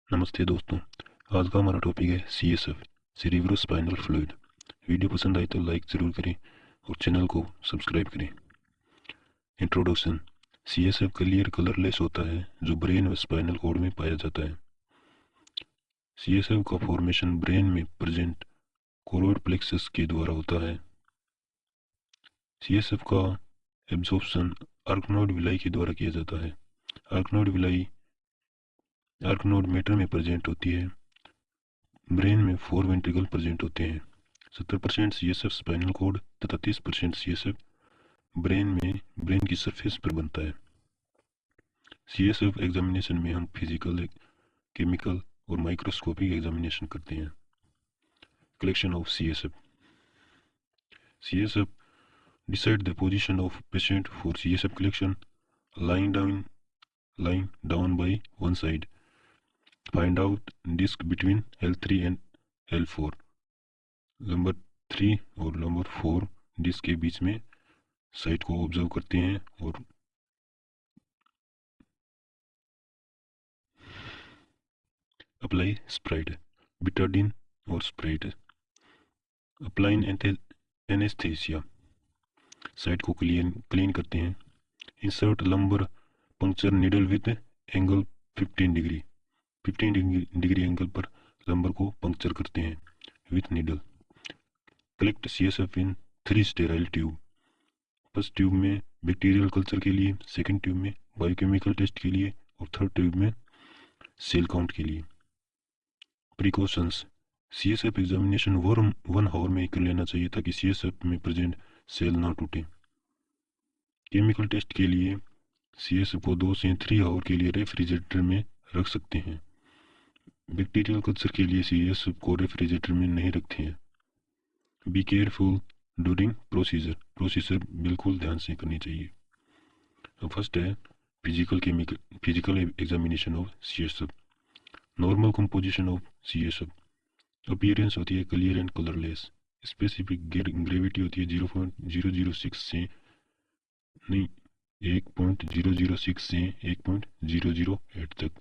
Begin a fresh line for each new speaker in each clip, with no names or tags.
नमस्ते दोस्तों। आज का हमारा टॉपिक है CSF सेरिब्रोस्पाइनल फ्लूइड। वीडियो पसंद आई तो लाइक ज़रूर करें और चैनल को सब्सक्राइब करें। इंट्रोडक्शन। CSF क्लियर कलरलेस होता है जो ब्रेन व स्पाइनल कॉर्ड में पाया जाता है। CSF का फॉर्मेशन ब्रेन में प्रेजेंट कोरोइड प्लेक्सस के द्वारा होता है। CSF का एब्जॉर्प्शन आर्कनोइड विलाई के द्वारा किया जाता है। आर्कनोइड मैटर में प्रेजेंट होती है। ब्रेन में 4 वेंट्रिकल प्रेजेंट होते हैं। 70% CSF स्पाइनल कॉर्ड तथा 30% CSF ब्रेन की सरफेस पर बनता है। CSF एग्जामिनेशन में हम फिजिकल, केमिकल और माइक्रोस्कोपिक एग्जामिनेशन करते हैं। Collection of CSF decide the position of patient for CSF collection. lying down by one side. Find out disc between L3 and L4. Number 3 और number 4 disc के बीच में site को observe करते हैं और अप्लाई स्प्राइड, बिटाडीन और स्प्राइड। अप्लाइन एनेस्थेसिया, साइट को क्लीन करते हैं। Insert lumbar puncture needle with angle 15 degree angle पर लंबर को पंक्चर करते हैं with needle. Collect CSF in 3 sterile tube. First tube में बैक्टीरियल कल्चर के लिए, सेकेंड ट्यूब में बायोकेमिकल टेस्ट के लिए और थर्ड ट्यूब में सेल काउंट के लिए। प्रिकॉशंस। CSF एग्जामिनेशन 1 आवर में कर लेना चाहिए ताकि CSF में प्रेजेंट सेल ना टूटे। केमिकल टेस्ट के लिए CSF को 2 से 3 आवर के लिए रेफ्रिजरेटर में रख सकते हैं। बैक्टीरियल कल्चर के लिए CSF को रेफ्रिजरेटर में नहीं रखते हैं। बी केयरफुल ड्यूरिंग प्रोसीजर बिल्कुल ध्यान से करनी चाहिए। फर्स्ट है physical examination of CSF। Normal composition of CSF। Appearance होती है clear and colourless. Specific gravity होती है 0.006 से 1.006 तक।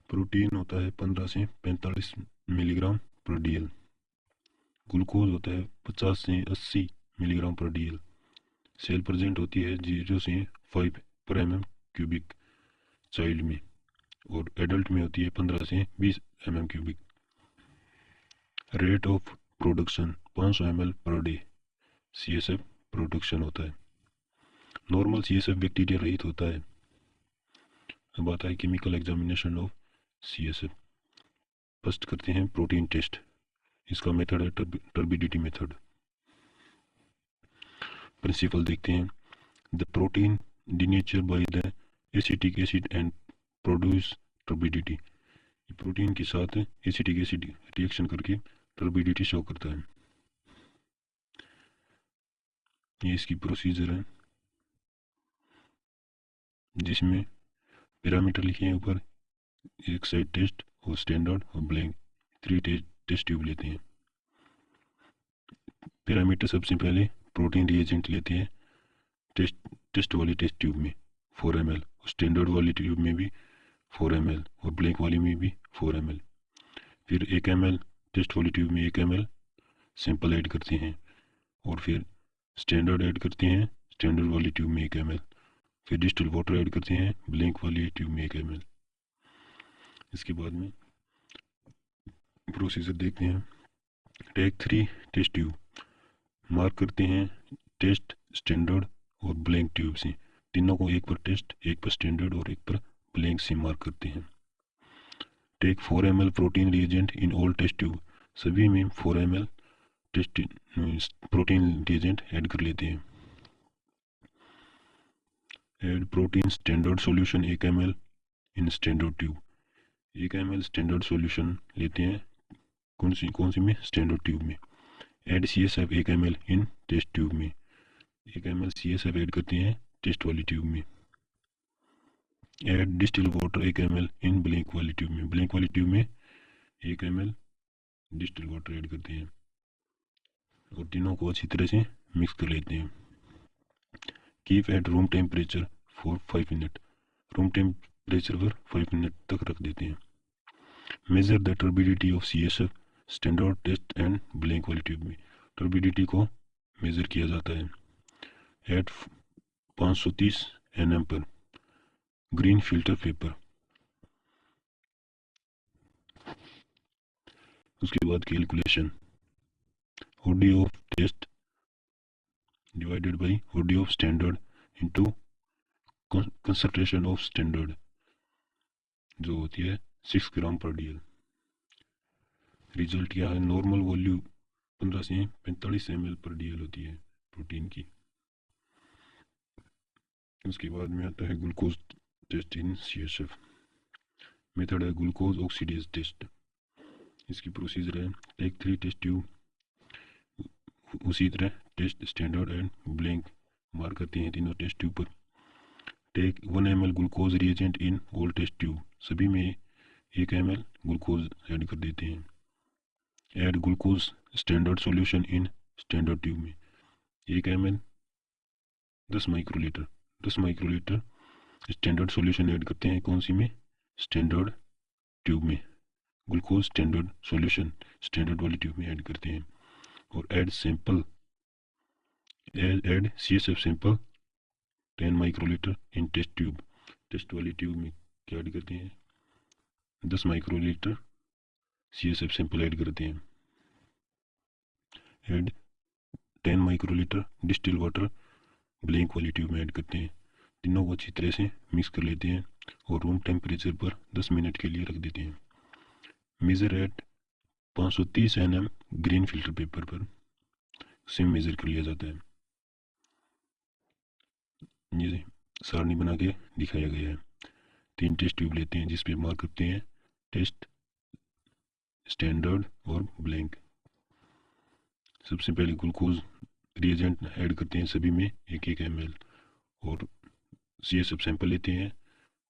प्रोटीन होता है 15 से 45 मिलीग्राम पर DL। ग्लूकोज होता है 50 से 80 मिलीग्राम पर DL। सेल प्रेजेंट होती है 0 से 5 पर mm³ चाइल्ड में और एडल्ट में होती है 15 से 20 mm³। Rate of production 500 ml per day CSF production होता है। नॉर्मल CSF बैक्टीरिया रहित होता है। अब आता है chemical examination of CSF। First करते हैं प्रोटीन टेस्ट। इसका मेथड है टर्बिडिटी मेथड। प्रिंसिपल देखते हैं। The protein denature by the acetic acid and produce turbidity. Protein के साथ एसिटिक एसिड रिएक्शन करके टर्बिडिटी शो करता है। ये इसकी प्रोसीजर है जिसमें पैरामीटर लिखे हैं ऊपर। एक साइड टेस्ट और स्टैंडर्ड और ब्लैंक 3 टेस्ट ट्यूब लेते हैं। पैरामीटर सबसे पहले प्रोटीन रिएजेंट लेते हैं टेस्ट वाली टेस्ट ट्यूब में 4 ml, स्टैंडर्ड वाली ट्यूब में भी 4 ml और ब्लैंक वाली में भी 4 ml। फिर 1 ml टेस्ट वाली ट्यूब में 1 ml सैंपल ऐड करते हैं और फिर स्टैंडर्ड ऐड करते हैं स्टैंडर्ड वाली ट्यूब में 1 ml। फिर डिस्टिल वाटर ऐड करते हैं ब्लैंक वाली ट्यूब में 1 ml। इसके बाद में प्रोसीजर देखते हैं। टेक 3 टेस्ट ट्यूब मार्क करते हैं टेस्ट, स्टैंडर्ड और ब्लैंक ट्यूब से। तीनों को एक पर टेस्ट, एक पर स्टैंडर्ड और एक पर ब्लैंक से मार्क करते हैं। Take 4 ml protein reagent in all test tube. सभी में 4 ml test protein reagent add कर लेते हैं। Add protein standard solution 1 ml in standard tube. 1 ml standard solution लेते हैं कौन सी में, स्टैंडर्ड ट्यूब में। Add CSF 1 ml in test tube में। 1 ml CSF ऐड करते हैं टेस्ट वाली ट्यूब में। Add distil water 1 ml in blank वाली ट्यूब में। ब्लैंक वाली ट्यूब में 1 ml डिस्टिल वाटर ऐड करते हैं और तीनों को अच्छी तरह से मिक्स कर लेते हैं। Keep at room temperature for 5 minute. Room temperature पर 5 मिनट तक रख देते हैं। Measure the turbidity of CSF standard test and blank वाली ट्यूब में टर्बिडिटी को मेजर किया जाता है एट 530 nm पर ग्रीन फिल्टर पेपर। उसके बाद calculation OD of test divided by OD of standard into concentration of standard जो होती है 6 ग्राम पर DL। रिजल्ट क्या है? नॉर्मल वॉल्यूम 15 से 45 ml पर DL होती है प्रोटीन की। उसके बाद में आता है glucose test in CSF। Method है ग्लूकोज ऑक्सीडेज टेस्ट। इसकी प्रोसीजर है टेक 3 टेस्ट ट्यूब, उसी तरह test standard and blank mark करते हैं तीनों टेस्ट ट्यूब पर। Take 1 ml glucose reagent in all test tube, सभी में 1 ml ग्लूकोज ऐड कर देते हैं। Add glucose standard solution in standard tube में 1 ml 10 microlitre standard solution add करते हैं। कौन सी में? स्टैंडर्ड ट्यूब में। ग्लूकोज स्टैंडर्ड सॉल्यूशन स्टैंडर्ड वाली ट्यूब में ऐड करते हैं। और ऐड CSF सैंपल 10 माइक्रोलीटर इन टेस्ट ट्यूब, टेस्ट वाली ट्यूब में क्या ऐड करते हैं? 10 माइक्रोलीटर CSF सैंपल ऐड करते हैं। Add 10 microlitre distil water blank वाली ट्यूब में ऐड करते हैं। तीनों को अच्छी तरह से मिक्स कर लेते हैं और रूम टेम्परेचर पर 10 मिनट के लिए रख देते हैं। Measure at 530 nm green filter paper पर उसे मेज़र कर लिया जाता है। ये सारणी बना के दिखाया गया है। 3 टेस्ट ट्यूब लेते हैं जिस पे मार्क करते हैं टेस्ट, स्टैंडर्ड और ब्लैंक। सबसे पहले ग्लूकोज रिएजेंट ऐड करते हैं, सभी में 1 ml, और CSF सैंपल लेते हैं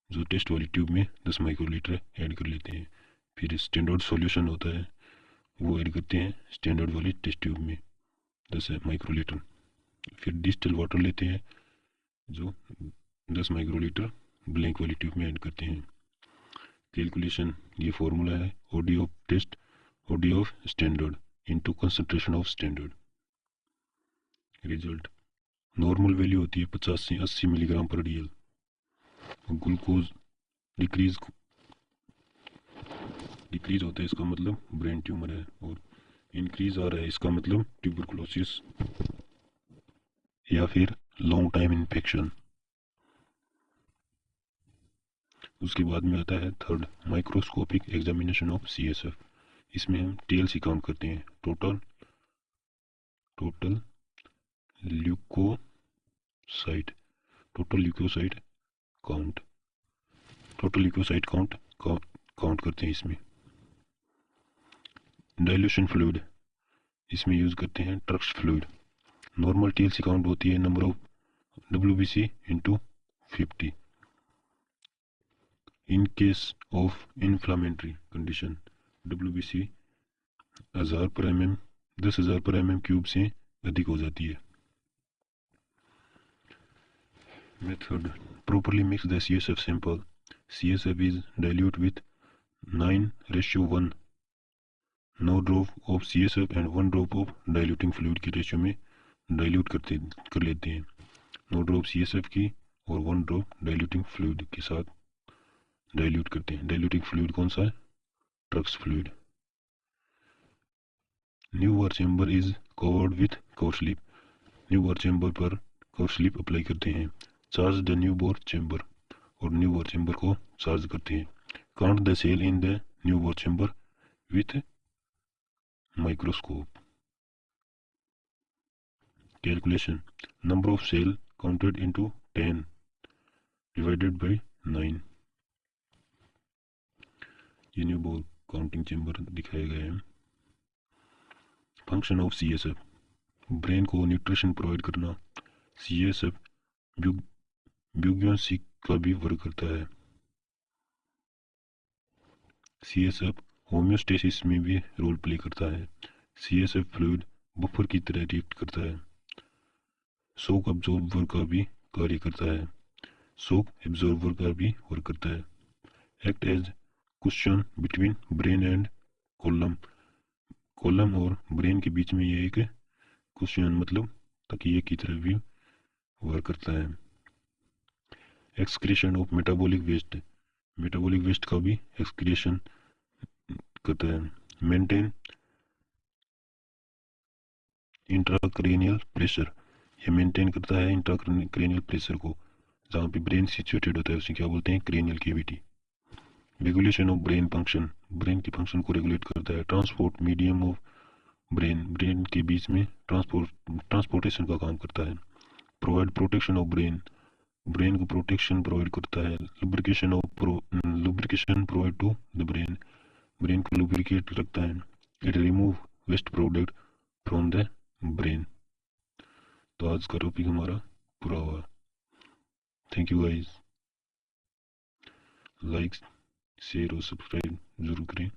जो टेस्ट वाली ट्यूब में 10 माइक्रोलीटर ऐड कर लेते हैं। फिर स्टैंडर्ड सॉल्यूशन होता है वो ऐड करते हैं स्टैंडर्ड वाली टेस्ट ट्यूब में 10 माइक्रोलीटर। फिर डिस्टिल वाटर लेते हैं जो 10 माइक्रोलीटर ब्लैंक वाली ट्यूब में ऐड करते हैं। कैलकुलेशन ये फॉर्मूला है OD of test OD of standard into concentration of standard. Result normal value होती है 50 से 80 मिलीग्राम पर DL। ग्लूकोज डिक्रीज होता है इसका मतलब ब्रेन ट्यूमर है, और इंक्रीज आ रहा है इसका मतलब ट्यूबरकुलोसिस या फिर लॉन्ग टाइम इन्फेक्शन। उसके बाद में आता है third microscopic examination of CSF। इसमें हम TLC काउंट करते हैं, टोटल ल्यूकोसाइट काउंट करते हैं। इसमें डाइल्यूशन फ्लूइड इसमें यूज करते हैं trucks fluid. Normal TLC count होती है number of WBC into 50। In case of inflammatory condition WBC 1000 पर mm क्यूब से अधिक हो जाती है। Method properly mix the CSF sample. CSF is dilute with 9:1, no drop of CSF and 1 drop of diluting fluid की ratio में dilute कर लेते हैं। 9 ड्रॉप CSF की और 1 ड्रॉप डाइल्यूटिंग फ्लूइड के साथ डाइल्यूट करते हैं। डाइल्यूटिंग फ्लूइड कौन सा है? Turk's fluid. Neubauer chamber is covered with cover slip. Neubauer chamber पर कवर स्लिप अप्लाई करते हैं। Charge the Neubauer chamber, और न्यू बोर चैम्बर को चार्ज करते हैं। Count the cell in the Neubauer chamber with microscope. Calculation number of cell counted into 10 divided by 9। ये Neubauer counting chamber दिखाया गया है। Function of CSF brain को nutrition provide करना। CSF ब्यूगेंसी का भी वर्क करता है। CSF होम्योस्टेसिस में भी रोल प्ले करता है। CSF फ्लूइड बफर की तरह रिएक्ट करता है। शॉक एब्जॉर्बर का भी कार्य करता है। शॉक एब्जॉर्बर का भी वर्क करता है। Act as cushion between brain and column. Column और ब्रेन के बीच में ये एक कुशन मतलब तकिए की तरह भी वर्क करता है। Excretion of metabolic waste, metabolic waste का भी एक्सक्रीशन करता है। मेंटेन इंट्राक्रेनियल प्रेशर, ये मेंटेन करता है इंट्राक्रेनियल प्रेशर को, जहाँ पे ब्रेन सिचुएटेड होता है उसे क्या बोलते हैं, cranial cavity. Regulation of brain function, brain की फंक्शन को रेगुलेट करता है। Transport medium of brain, brain के बीच में ट्रांसपोर्टेशन का काम करता है। Provide protection of brain, brain को प्रोटेक्शन प्रोवाइड करता है। Lubrication provide to the brain, brain को लुब्रिकेट रखता है। It remove waste product from the brain. तो आज का टॉपिक हमारा पूरा हुआ। Thank you guys, like share और सब्सक्राइब जरूर करें।